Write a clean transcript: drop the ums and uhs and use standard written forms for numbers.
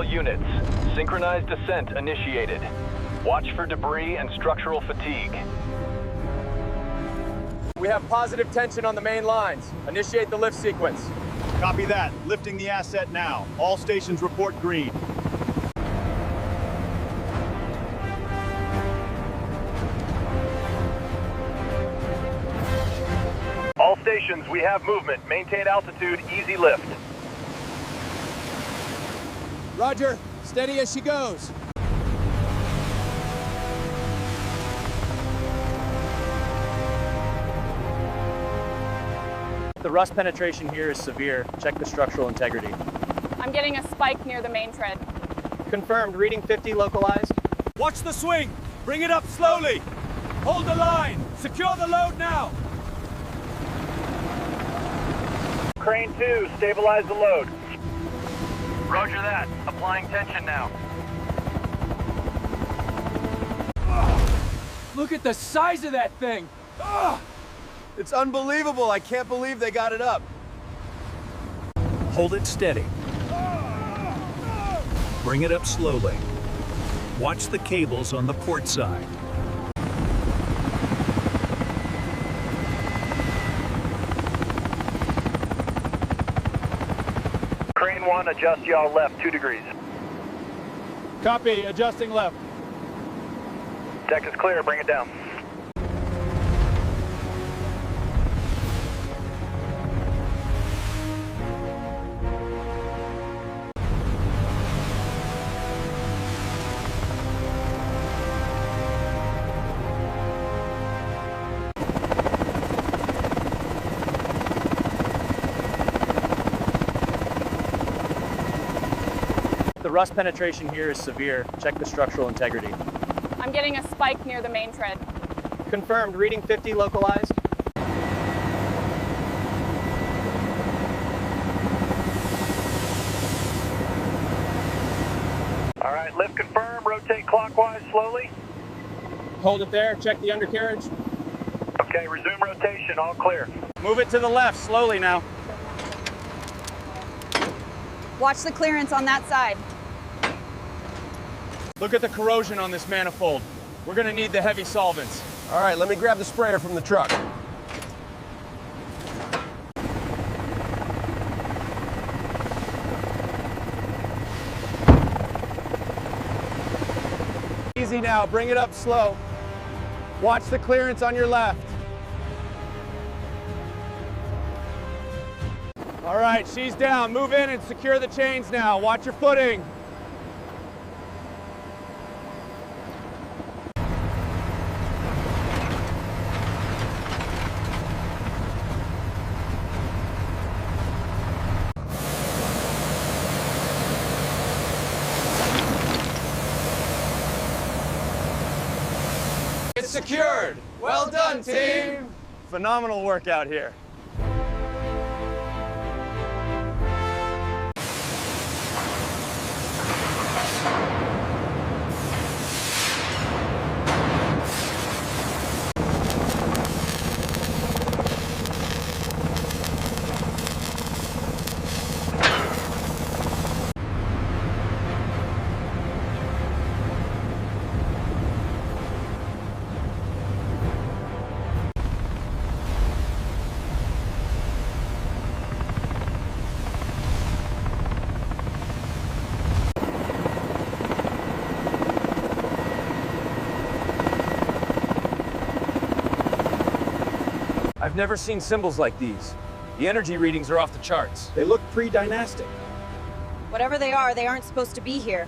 All units, synchronized descent initiated. Watch for debris and structural fatigue. We have positive tension on the main lines. Initiate the lift sequence. Copy that. Lifting the asset now. All stations report green. All stations, we have movement. Maintain altitude, easy lift. Roger. Steady as she goes. The rust penetration here is severe. Check the structural integrity. I'm getting a spike near the main tread. Confirmed. Reading 50 localized. Watch the swing. Bring it up slowly. Hold the line. Secure the load now. Crane 2, stabilize the load. Roger that. Applying tension now. Look at the size of that thing! It's unbelievable. I can't believe they got it up. Hold it steady. Bring it up slowly. Watch the cables on the port side. Crane 1, adjust yaw left 2 degrees. Copy. Adjusting left. Deck is clear, bring it down. The rust penetration here is severe. Check the structural integrity. I'm getting a spike near the main tread. Confirmed. Reading 50 localized. All right, lift confirm, rotate clockwise slowly. Hold it there. Check the undercarriage. Okay, resume rotation, all clear. Move it to the left, slowly now. Watch the clearance on that side. Look at the corrosion on this manifold. We're gonna need the heavy solvents. All right, let me grab the sprayer from the truck. Easy now, bring it up slow. Watch the clearance on your left. All right, she's down. Move in and secure the chains now. Watch your footing. It's secured. Well done, team. Phenomenal work out here. I've never seen symbols like these. The energy readings are off the charts. They look pre-dynastic. Whatever they are, they aren't supposed to be here.